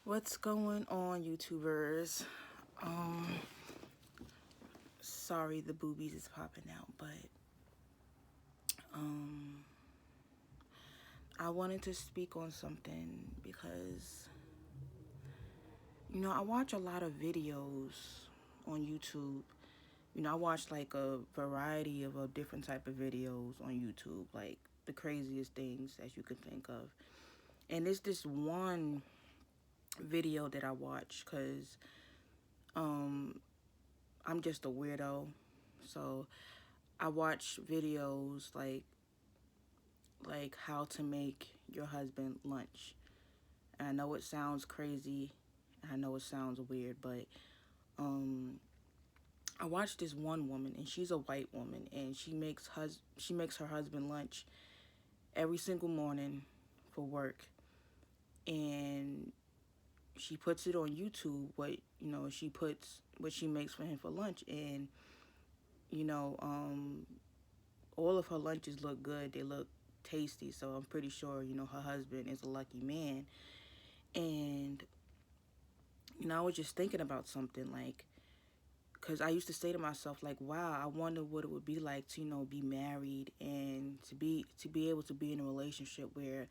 What's going on, YouTubers? Um, Sorry the boobies is popping out, but um, I wanted to speak on something because I watch a lot of videos on YouTube. I watch like a variety of different type of videos on YouTube, like the craziest things that you could think of. And it's this one video that I watch because I'm just a weirdo. So I watch videos like how to make your husband lunch. And I know it sounds crazy, and I know it sounds weird, but um I watched this one woman, and she's a white woman, and she makes her husband lunch every single morning for work, and she puts it on YouTube. She puts what she makes for him for lunch, and you know um all of her lunches look good. They look tasty, so I'm pretty sure her husband is a lucky man. And I was just thinking about something, like, because I used to say to myself, like, wow, I wonder what it would be like to be married and to be able to be in a relationship where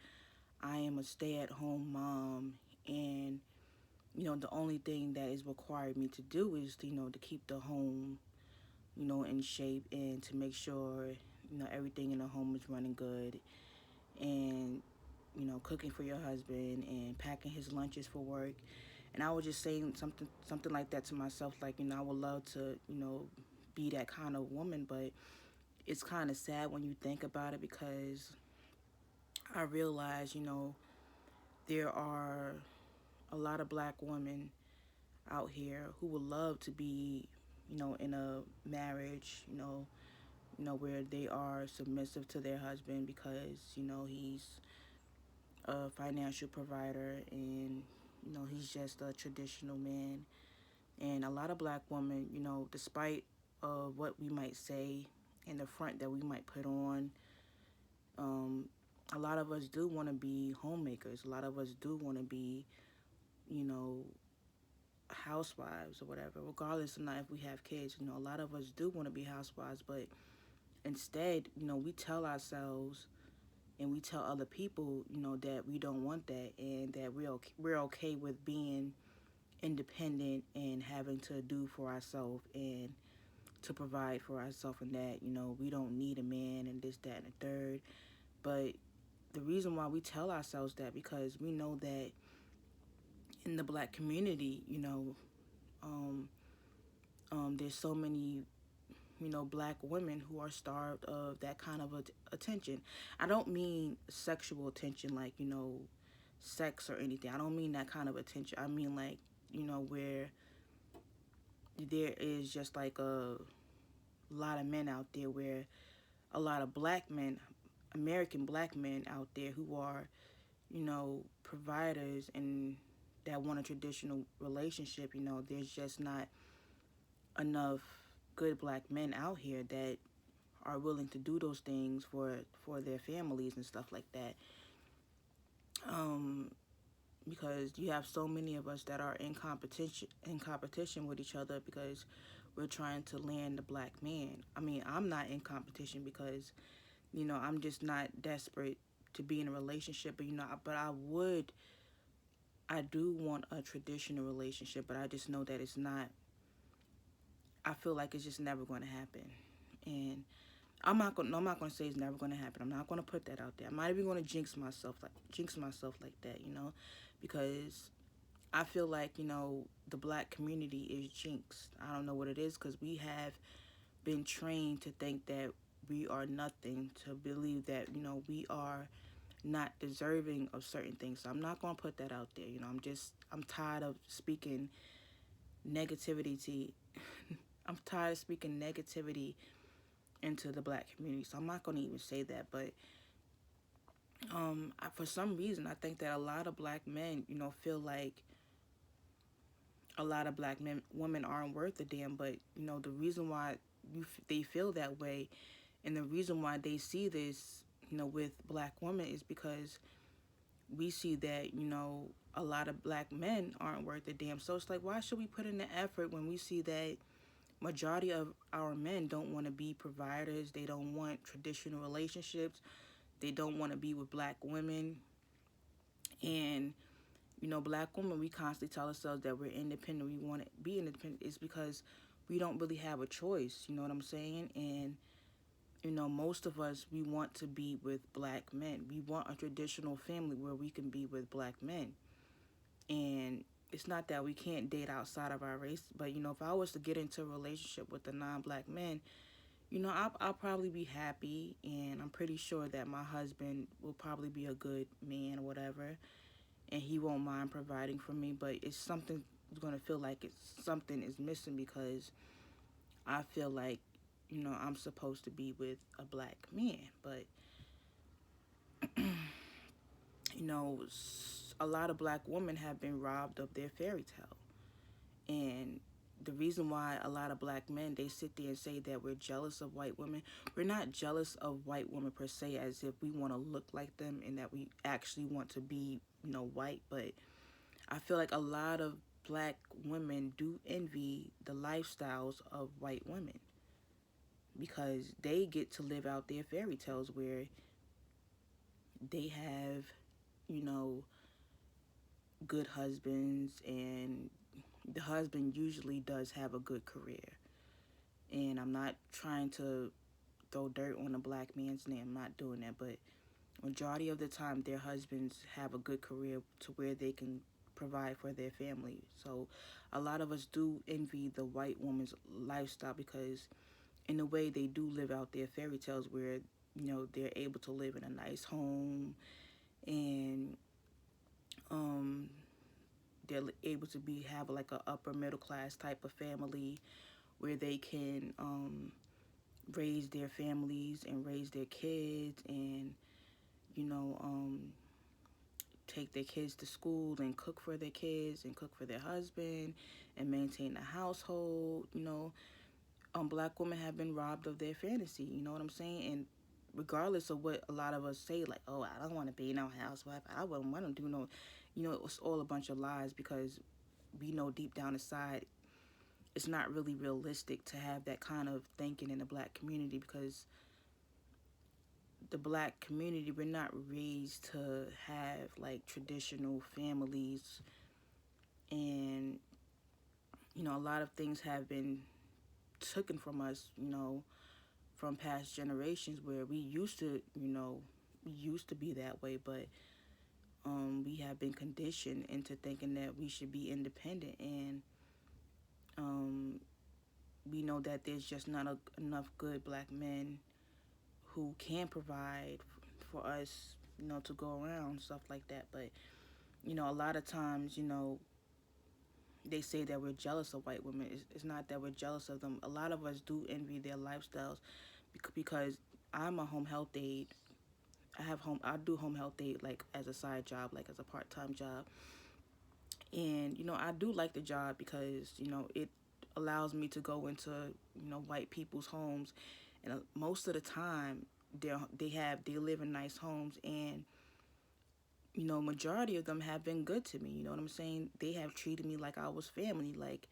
I am a stay-at-home mom, and the only thing that is required me to do is to keep the home in shape, and to make sure everything in the home is running good, and cooking for your husband and packing his lunches for work. And I was just saying something like that to myself, like, I would love to be that kind of woman. But it's kind of sad when you think about it, because I realize there are a lot of black women out here who would love to be in a marriage, where they are submissive to their husband, because he's a financial provider, and he's just a traditional man. And a lot of black women, despite what we might say in the front that we might put on, um, a lot of us do want to be homemakers. A lot of us do want to be, you know, housewives or whatever, regardless of not if we have kids. A lot of us do want to be housewives, but instead, we tell ourselves and we tell other people, that we don't want that, and that we're okay with being independent and having to do for ourselves and to provide for ourselves, and that we don't need a man, and this, that, and the third. But the reason why we tell ourselves that, because we know that in the black community, um, there's so many black women who are starved of that kind of attention. I don't mean sexual attention, like sex or anything. I don't mean that kind of attention. I mean, like, where there is just like a lot of men out there, where a lot of black men, American black men out there, who are providers and that want a traditional relationship. There's just not enough good black men out here that are willing to do those things for their families and stuff like that. Um, because you have so many of us that are in competition with each other, because we're trying to land the black man. I mean, I'm not in competition, because I'm just not desperate to be in a relationship. But I do want a traditional relationship, but I just know that it's not. I feel like it's just never going to happen, and I'm not gonna say it's never gonna happen. I'm not gonna put that out there. I'm not even gonna jinx myself like that, because I feel like the black community is jinxed. I don't know what it is, because we have been trained to think that we are nothing, to believe that we are not deserving of certain things. So I'm not gonna put that out there. I'm tired of speaking negativity. I'm tired of speaking negativity into the black community. So I'm not going to even say that. But for some reason, I think that a lot of black men, feel like a lot of black women aren't worth a damn. But the reason why they feel that way, and the reason why they see this, with black women, is because we see that a lot of black men aren't worth a damn. So it's like, why should we put in the effort when we see that majority of our men don't want to be providers? They don't want traditional relationships. They don't want to be with black women. And black women, we constantly tell ourselves that we're independent. We want to be independent. It's because we don't really have a choice. You know what I'm saying? And most of us, we want to be with black men. We want a traditional family where we can be with black men. And it's not that we can't date outside of our race, but if I was to get into a relationship with a non-black man, I'll probably be happy, and I'm pretty sure that my husband will probably be a good man or whatever, and he won't mind providing for me. But it's something going to feel like it's something is missing, because I feel like I'm supposed to be with a black man. But a lot of black women have been robbed of their fairy tale. And the reason why a lot of black men, they sit there and say that we're jealous of white women, we're not jealous of white women per se, as if we want to look like them and that we actually want to be white. But I feel like a lot of black women do envy the lifestyles of white women, because they get to live out their fairy tales where they have good husbands, and the husband usually does have a good career. And I'm not trying to throw dirt on a black man's name. I'm not doing that. But majority of the time, their husbands have a good career to where they can provide for their family. So a lot of us do envy the white woman's lifestyle, because in a way they do live out their fairy tales where they're able to live in a nice home, and they're able to have like a upper middle class type of family where they can raise their families and raise their kids, and you know um, take their kids to school and cook for their kids and cook for their husband and maintain the household. Black women have been robbed of their fantasy. You know what I'm saying? And regardless of what a lot of us say, like, oh, I don't want to be no housewife, I wouldn't want to do no, it was all a bunch of lies, because we know deep down inside it's not really realistic to have that kind of thinking in the black community, because the black community, we're not raised to have like traditional families. And a lot of things have been taken from us, from past generations, where we used to be that way. But we have been conditioned into thinking that we should be independent. And we know that there's just not enough good black men who can provide for us, to go around, stuff like that. But a lot of times, they say that we're jealous of white women. It's not that we're jealous of them. A lot of us do envy their lifestyles, because I'm a home health aide. I do home health aide like as a side job, like as a part-time job. And I do like the job, because it allows me to go into white people's homes, and most of the time they live in nice homes, and majority of them have been good to me. You know what I'm saying? They have treated me like I was family. Like,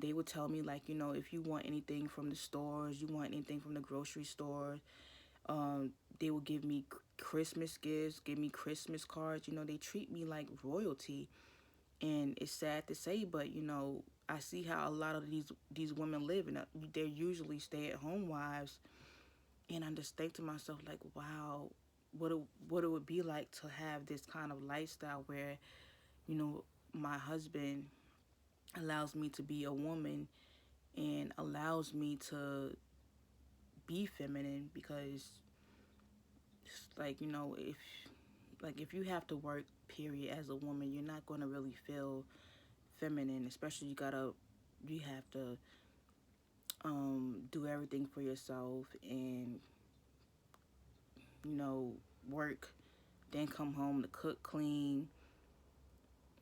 they would tell me, like, if you want anything from the stores, you want anything from the grocery store, they will give me Christmas gifts, give me Christmas cards. They treat me like royalty. And it's sad to say, but I see how a lot of these women live, and they're usually stay-at-home wives. And I just think to myself, like, wow, what it would be like to have this kind of lifestyle where my husband allows me to be a woman and allows me to be feminine. Because it's like, if you have to work, period, as a woman, you're not going to really feel feminine. Especially you have to do everything for yourself, and work, then come home to cook, clean.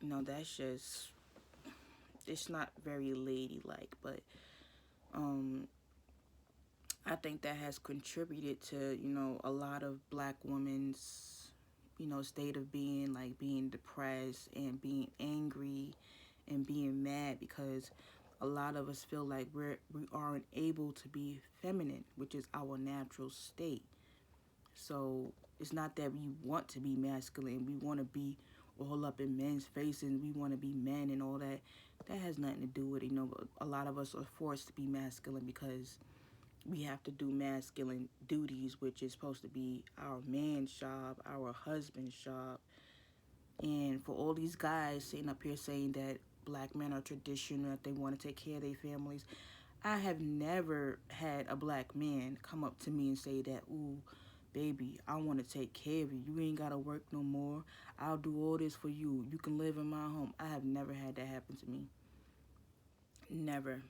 That's just, it's not very ladylike. But I think that has contributed to a lot of black women's state of being, like being depressed and being angry and being mad, because a lot of us feel like we aren't able to be feminine, which is our natural state. So it's not that we want to be masculine. We want to be all up in men's faces. We want to be men and all that. That has nothing to do with it. A lot of us are forced to be masculine because we have to do masculine duties, which is supposed to be our man's job, our husband's job. And for all these guys sitting up here saying that black men are traditional, that they want to take care of their families, I have never had a black man come up to me and say that, ooh, baby, I want to take care of you. You ain't got to work no more. I'll do all this for you. You can live in my home. I have never had that happen to me. Never.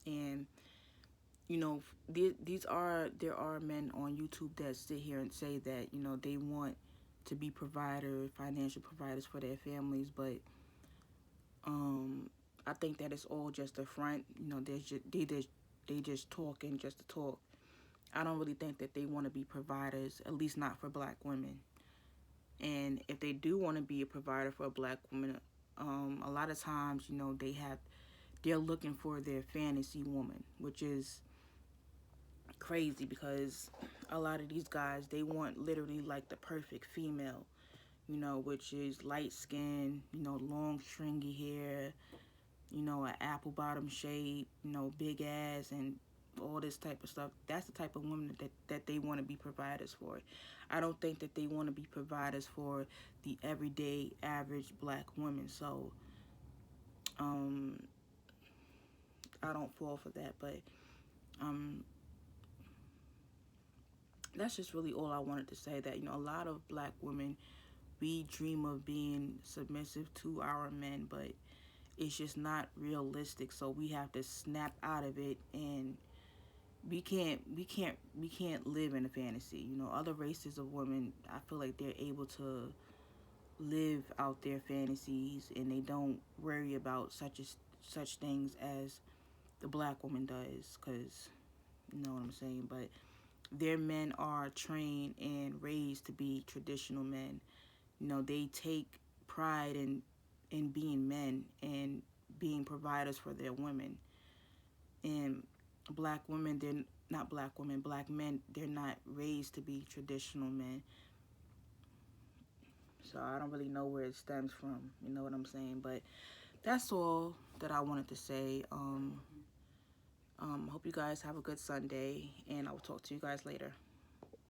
And there are men on YouTube that sit here and say that they want to be providers, financial providers for their families, but I think that it's all just a front. They just talking just to talk. I don't really think that they want to be providers, at least not for black women. And if they do want to be a provider for a black woman, a lot of times they're looking for their fantasy woman, which is crazy because a lot of these guys, they want literally like the perfect female, which is light skin, long stringy hair, an apple bottom shape, big ass and all this type of stuff. That's the type of woman that they want to be providers for. I don't think that they want to be providers for the everyday average black woman. So I don't fall for that, but um that's just really all I wanted to say. That a lot of black women, we dream of being submissive to our men, but it's just not realistic. So we have to snap out of it, and we can't live in a fantasy. Other races of women, I feel like they're able to live out their fantasies, and they don't worry about such things as the black woman does, because you know what I'm saying. But their men are trained and raised to be traditional men. They take pride in being men and being providers for their women. And black women, they're not black women, black men, they're not raised to be traditional men. So I don't really know where it stems from, you know what I'm saying? But that's all that I wanted to say. Hope you guys have a good Sunday, and I will talk to you guys later.